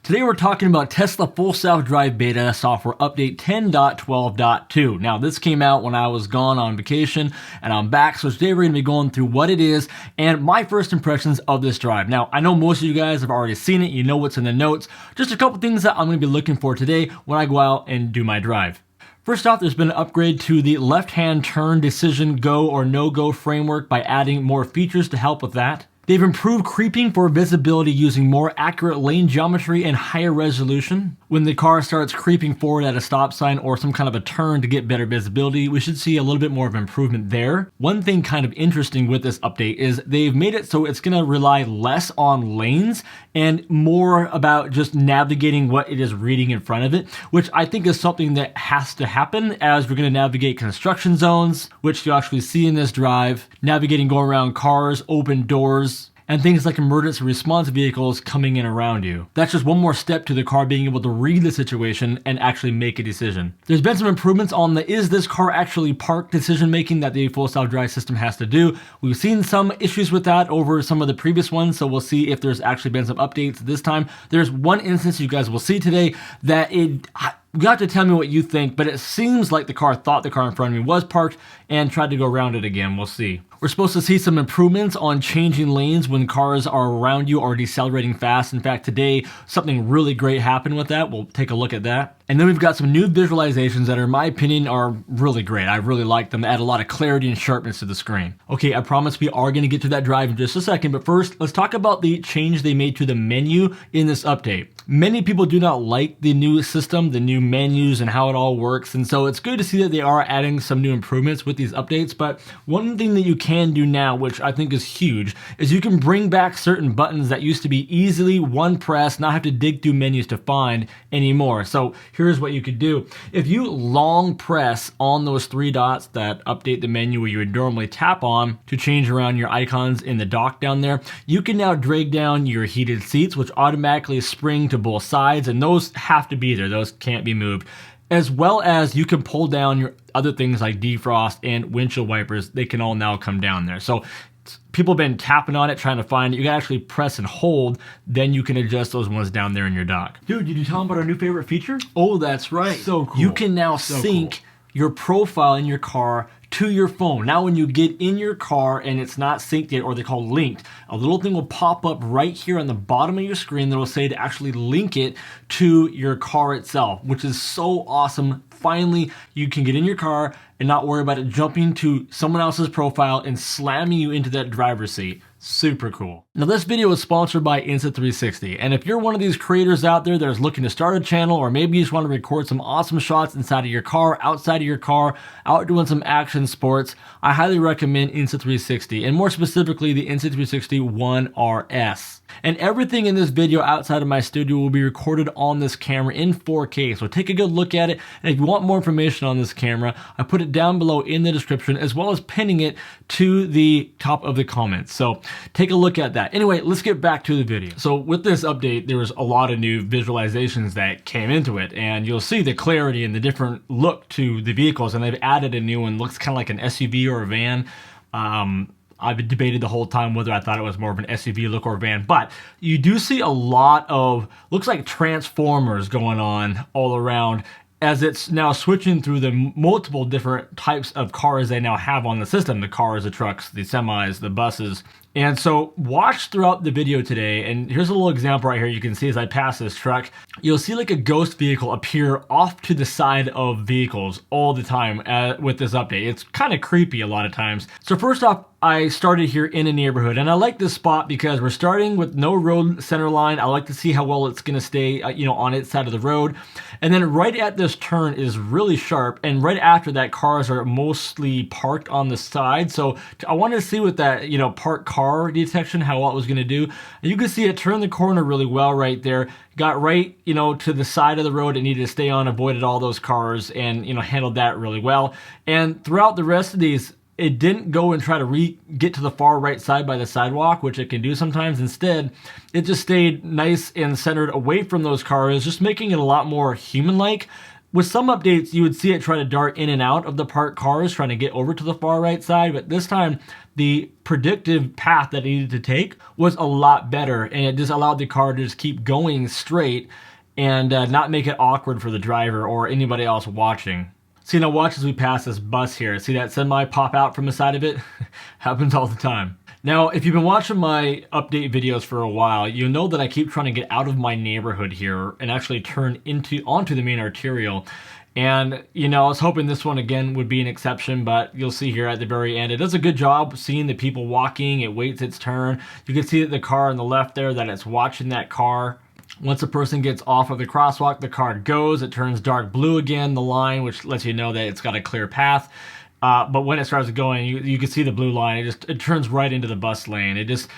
Today we're talking about Tesla Full Self-Drive Beta Software Update 10.12.2. Now this came out when I was gone on vacation and I'm back, so today we're going to be going through what it is and my first impressions of this drive. Now I know most of you guys have already seen it, you know what's in the notes, just a couple things that I'm going to be looking for today when I go out and do my drive. First off, there's been an upgrade to the left-hand turn decision go or no-go framework by adding more features to help with that. They've improved creeping for visibility using more accurate lane geometry and higher resolution. When the car starts creeping forward at a stop sign or some kind of a turn to get better visibility, we should see a little bit more of improvement there. One thing kind of interesting with this update is they've made it so it's going to rely less on lanes and more about just navigating what it is reading in front of it, which I think is something that has to happen as we're going to navigate construction zones, which you actually see in this drive, navigating going around cars, open doors, and things like emergency response vehicles coming in around you. That's just one more step to the car being able to read the situation and actually make a decision. There's been some improvements on the is this car actually parked decision making that the full self-drive system has to do. We've seen some issues with that over some of the previous ones, so we'll see if there's actually been some updates this time. There's one instance you guys will see today that you have to tell me what you think, but it seems like the car thought the car in front of me was parked and tried to go around it again. We'll see. We're supposed to see some improvements on changing lanes when cars are around you or decelerating fast. In fact, today, something really great happened with that. We'll take a look at that. And then we've got some new visualizations that, in my opinion, are really great. I really like them. They add a lot of clarity and sharpness to the screen. Okay, I promise we are going to get to that drive in just a second, but first, let's talk about the change they made to the menu in this update. Many people do not like the new system, the new menus and how it all works, and so it's good to see that they are adding some new improvements with these updates. But one thing that you can do now, which I think is huge, is you can bring back certain buttons that used to be easily one press, not have to dig through menus to find anymore. So here's what you could do. If you long press on those three dots that update the menu where you would normally tap on to change around your icons in the dock down there, you can now drag down your heated seats, which automatically spring to both sides, and those have to be there. Those can't be moved. As well as you can pull down your other things like defrost and windshield wipers. They can all now come down there. So people have been tapping on it, trying to find it. You can actually press and hold, then you can adjust those ones down there in your dock. Dude, did you tell them about our new favorite feature? Oh, that's right. So cool. You can now sync your profile in your car to your phone. Now when you get in your car and it's not synced yet, or they call linked, a little thing will pop up right here on the bottom of your screen that will say to actually link it to your car itself, which is so awesome. Finally, you can get in your car and not worry about it jumping to someone else's profile and slamming you into that driver's seat. Super cool. Now this video is sponsored by Insta360, and if you're one of these creators out there that is looking to start a channel, or maybe you just want to record some awesome shots inside of your car, outside of your car, out doing some action sports, I highly recommend Insta360, and more specifically the Insta360 One RS. And everything in this video outside of my studio will be recorded on this camera in 4K, so take a good look at it, and if you want more information on this camera, I put it down below in the description, as well as pinning it to the top of the comments. So take a look at that. Anyway, let's get back to the video. So with this update, there was a lot of new visualizations that came into it, and you'll see the clarity and the different look to the vehicles, and they've added a new one. Looks kind of like an SUV or a van. I've debated the whole time whether I thought it was more of an SUV look or a van, but you do see a lot of, looks like Transformers going on all around, as it's now switching through the multiple different types of cars they now have on the system. The cars, the trucks, the semis, the buses. And so watch throughout the video today, and here's a little example right here. You can see as I pass this truck, you'll see like a ghost vehicle appear off to the side of vehicles all the time with this update. It's kind of creepy a lot of times. So first off, I started here in a neighborhood, and I like this spot because we're starting with no road center line. I like to see how well it's going to stay, on its side of the road. And then right at this turn is really sharp, and right after that, cars are mostly parked on the side. So I wanted to see with that, parked car detection, how well it was going to do. And you can see it turned the corner really well right there. Got right, to the side of the road it needed to stay on, avoided all those cars, and, handled that really well. And throughout the rest of these, it didn't go and try to get to the far right side by the sidewalk, which it can do sometimes. Instead, it just stayed nice and centered away from those cars, just making it a lot more human-like. with some updates, you would see it try to dart in and out of the parked cars, trying to get over to the far right side. But this time, the predictive path that it needed to take was a lot better. And it just allowed the car to just keep going straight and not make it awkward for the driver or anybody else watching. See, now watch as we pass this bus here. See that semi pop out from the side of it? Happens all the time. Now, if you've been watching my update videos for a while, you'll know that I keep trying to get out of my neighborhood here and actually turn onto the main arterial. And, you know, I was hoping this one again would be an exception, but you'll see here at the very end, it does a good job seeing the people walking. It waits its turn. You can see that the car on the left there, that it's watching that car. Once a person gets off of the crosswalk, the car goes. It turns dark blue again, the line, which lets you know that it's got a clear path. But when it starts going, you can see the blue line. It turns right into the bus lane. It just,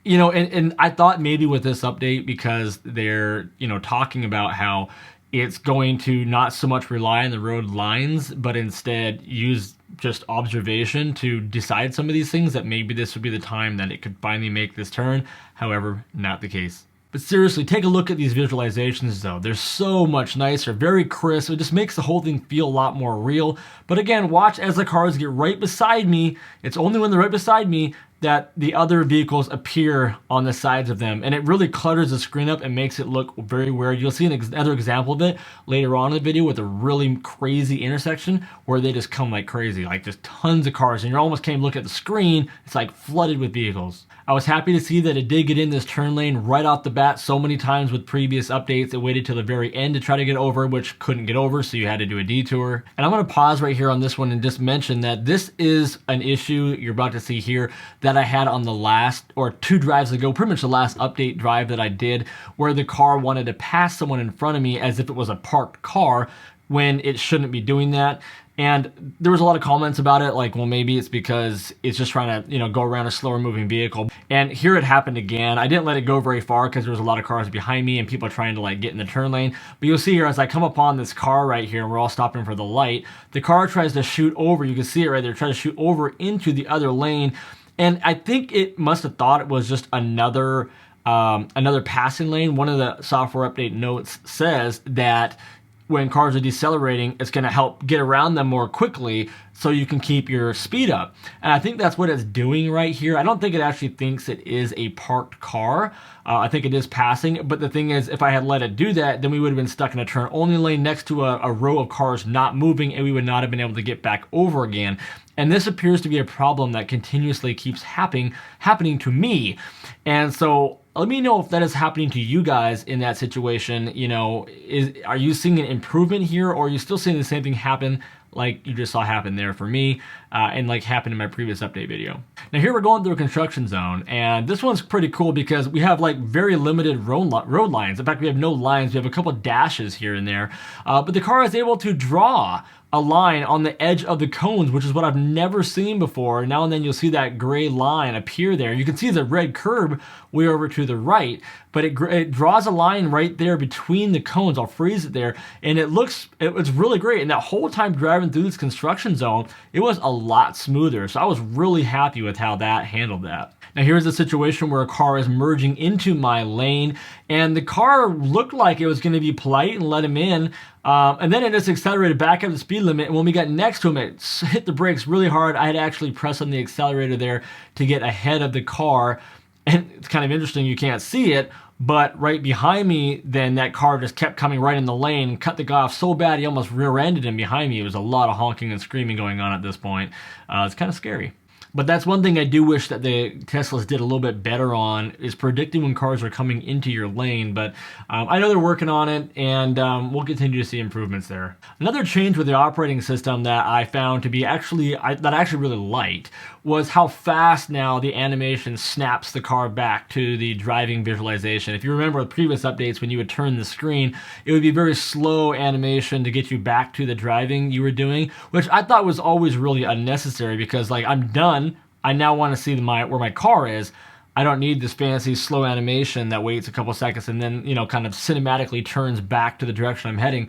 you know, and I thought maybe with this update, because they're, you know, talking about how it's going to not so much rely on the road lines, but instead use just observation to decide some of these things, that maybe this would be the time that it could finally make this turn. However, not the case. But seriously, take a look at these visualizations though. They're so much nicer, very crisp. It just makes the whole thing feel a lot more real. But again, watch as the cars get right beside me. It's only when they're right beside me that the other vehicles appear on the sides of them. And it really clutters the screen up and makes it look very weird. You'll see another example of it later on in the video with a really crazy intersection where they just come like crazy, like just tons of cars. And you almost can't look at the screen. It's like flooded with vehicles. I was happy to see that it did get in this turn lane right off the bat. So many times with previous updates, it waited till the very end to try to get over, which couldn't get over, so you had to do a detour. And I'm going to pause right here on this one and just mention that this is an issue you're about to see here that I had on the last, or 2 drives ago, pretty much the last update drive that I did, where the car wanted to pass someone in front of me as if it was a parked car when it shouldn't be doing that. And there was a lot of comments about it, like, well, maybe it's because it's just trying to, you know, go around a slower moving vehicle. And here it happened again. I didn't let it go very far because there was a lot of cars behind me and people trying to like get in the turn lane. But you'll see here as I come upon this car right here, and we're all stopping for the light, the car tries to shoot over. You can see it right there, try to shoot over into the other lane. And I think it must have thought it was just another passing lane. One of the software update notes says that when cars are decelerating, it's going to help get around them more quickly so you can keep your speed up. And I think that's what it's doing right here. I don't think it actually thinks it is a parked car. I think it is passing. But the thing is, if I had let it do that, then we would have been stuck in a turn-only lane next to a row of cars not moving, and we would not have been able to get back over again. And this appears to be a problem that continuously keeps happening to me. And so let me know if that is happening to you guys in that situation. You know, are you seeing an improvement here, or are you still seeing the same thing happen like you just saw happen there for me and like happened in my previous update video? Now here we're going through a construction zone, and this one's pretty cool because we have like very limited road lines. In fact, we have no lines. We have a couple dashes here and there, but the car is able to draw a line on the edge of the cones, which is what I've never seen before. Now and then you'll see that gray line appear there. You can see the red curb way over to the right, but it draws a line right there between the cones. I'll freeze it there, and it's really great. And that whole time driving through this construction zone, it was a lot smoother. So I was really happy with how that handled that. Now here's a situation where a car is merging into my lane, and the car looked like it was going to be polite and let him in, and then it just accelerated back up the speed limit, and when we got next to him, it hit the brakes really hard. I had to actually press on the accelerator there to get ahead of the car, and it's kind of interesting, you can't see it, but right behind me, then that car just kept coming right in the lane, cut the guy off so bad he almost rear-ended him behind me. It was a lot of honking and screaming going on at this point. It's kind of scary. But that's one thing I do wish that the Teslas did a little bit better on, is predicting when cars are coming into your lane. But I know they're working on it, and we'll continue to see improvements there. Another change with the operating system that I found to be that I actually really liked was how fast now the animation snaps the car back to the driving visualization. If you remember the previous updates, when you would turn the screen, it would be very slow animation to get you back to the driving you were doing, which I thought was always really unnecessary, because like, I'm done, I now want to see where my car is. I don't need this fancy slow animation that waits a couple seconds and then, you know, kind of cinematically turns back to the direction I'm heading.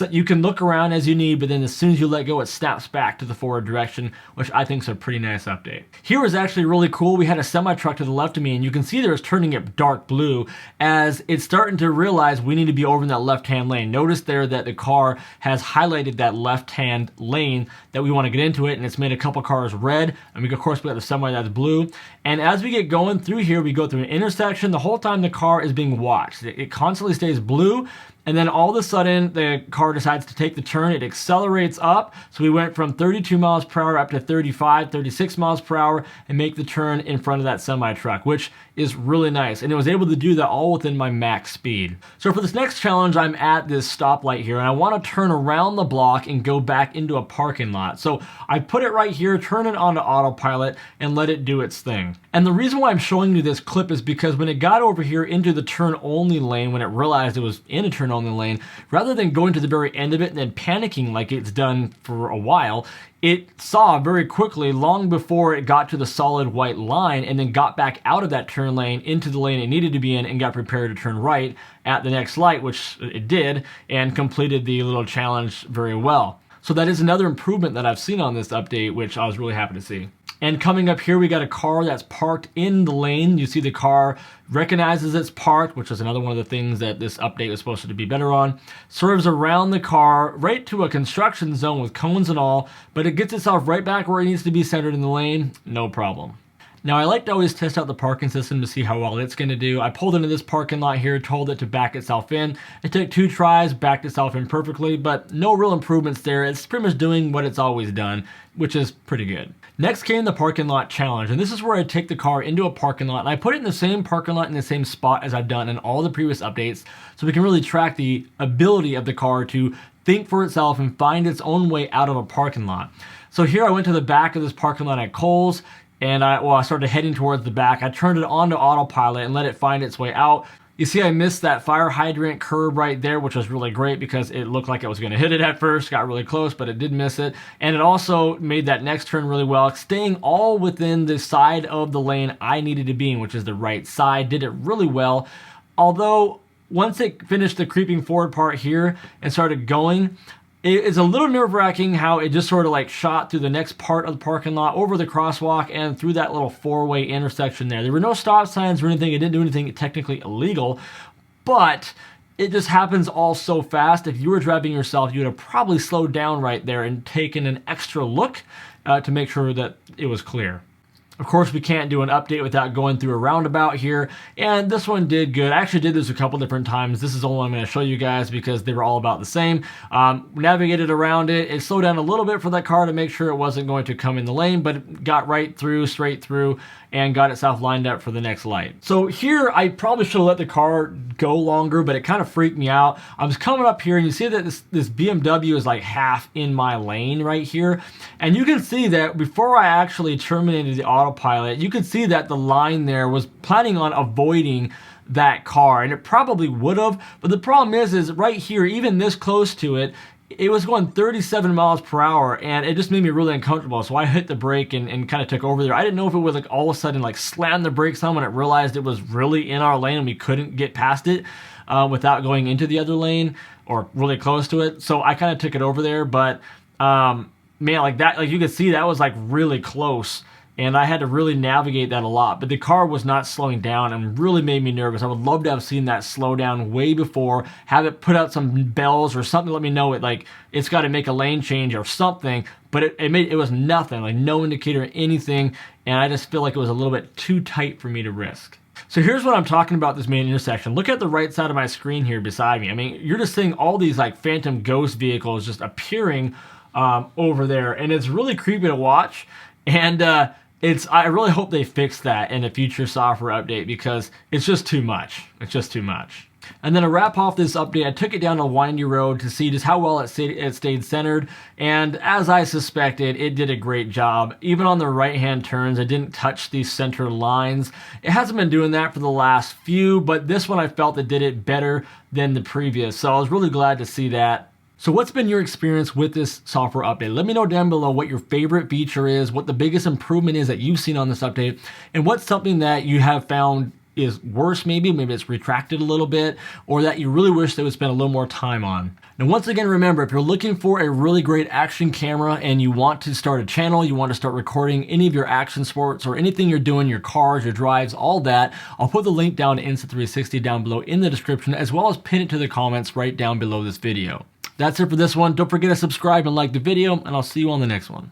You can look around as you need, but then as soon as you let go, it snaps back to the forward direction, which I think is a pretty nice update. Here was actually really cool. We had a semi-truck to the left of me, and you can see there it's turning it dark blue as it's starting to realize we need to be over in that left-hand lane. Notice there that the car has highlighted that left-hand lane that we want to get into it, and it's made a couple cars red, and of course we got the semi that's blue. And as we get going through here, we go through an intersection. The whole time the car is being watched. It constantly stays blue, and then all of a sudden the car decides to take the turn. It accelerates up, so we went from 32 miles per hour up to 35, 36 miles per hour and make the turn in front of that semi-truck, which is really nice. And it was able to do that all within my max speed. So for this next challenge, I'm at this stoplight here, and I want to turn around the block and go back into a parking lot. So I put it right here, turn it onto autopilot, and let it do its thing. And the reason why I'm showing you this clip is because when it got over here into the turn-only lane, when it realized it was in a turn-only lane, rather than going to the very end of it and then panicking like it's done for a while, it saw very quickly, long before it got to the solid white line, and then got back out of that turn lane into the lane it needed to be in and got prepared to turn right at the next light, which it did, and completed the little challenge very well. So that is another improvement that I've seen on this update, which I was really happy to see. And coming up here, we got a car that's parked in the lane. You see the car recognizes it's parked, which is another one of the things that this update was supposed to be better on. Swerves around the car right to a construction zone with cones and all, but it gets itself right back where it needs to be centered in the lane, no problem. Now, I like to always test out the parking system to see how well it's going to do. I pulled into this parking lot here, told it to back itself in. It took 2 tries, backed itself in perfectly, but no real improvements there. It's pretty much doing what it's always done, which is pretty good. Next came the parking lot challenge, and this is where I take the car into a parking lot, and I put it in the same parking lot in the same spot as I've done in all the previous updates, so we can really track the ability of the car to think for itself and find its own way out of a parking lot. So here I went to the back of this parking lot at Kohl's, and I started heading towards the back. I turned it onto autopilot and let it find its way out. You see I missed that fire hydrant curb right there, which was really great because it looked like it was going to hit it at first, got really close, but it did miss it. And it also made that next turn really well, staying all within the side of the lane I needed to be in, which is the right side. Did it really well. Although once it finished the creeping forward part here and started going, it's a little nerve-wracking how it just sort of like shot through the next part of the parking lot, over the crosswalk, and through that little 4-way intersection there. There were no stop signs or anything. It didn't do anything technically illegal, but it just happens all so fast. If you were driving yourself, you would have probably slowed down right there and taken an extra look to make sure that it was clear. Of course, we can't do an update without going through a roundabout here, and this one did good. I actually did this a couple different times. This is the only one I'm going to show you guys because they were all about the same. Navigated around it. It slowed down a little bit for that car to make sure it wasn't going to come in the lane, but it got right through, straight through, and got itself lined up for the next light. So here, I probably should have let the car go longer, but it kind of freaked me out. I was coming up here, and you see that this BMW is like half in my lane right here, and you can see that before I actually terminated the autopilot, you could see that the line there was planning on avoiding that car, and it probably would have, but the problem is right here, even this close to it, it was going 37 miles per hour, and it just made me really uncomfortable. So I hit the brake and kind of took over there. I didn't know if it would like all of a sudden like slam the brakes on when it realized it was really in our lane and we couldn't get past it without going into the other lane or really close to it. So I kind of took it over there, but man, like that, like you could see that was like really close. And I had to really navigate that a lot. But the car was not slowing down and really made me nervous. I would love to have seen that slow down way before, have it put out some bells or something to let me know it's got to make a lane change or something. But it was nothing, like no indicator or anything. And I just feel like it was a little bit too tight for me to risk. So here's what I'm talking about, this main intersection. Look at the right side of my screen here beside me. I mean, you're just seeing all these like phantom ghost vehicles just appearing over there. And it's really creepy to watch. And I really hope they fix that in a future software update because it's just too much. It's just too much. And then to wrap off this update, I took it down a windy road to see just how well it stayed centered. And as I suspected, it did a great job. Even on the right-hand turns, I didn't touch these center lines. It hasn't been doing that for the last few, but this one I felt it did it better than the previous. So I was really glad to see that. So what's been your experience with this software update? Let me know down below what your favorite feature is, what the biggest improvement is that you've seen on this update, and what's something that you have found is worse maybe it's retracted a little bit, or that you really wish they would spend a little more time on. Now once again, remember, if you're looking for a really great action camera and you want to start a channel, you want to start recording any of your action sports or anything you're doing, your cars, your drives, all that, I'll put the link down to Insta360 down below in the description, as well as pin it to the comments right down below this video. That's it for this one. Don't forget to subscribe and like the video, and I'll see you on the next one.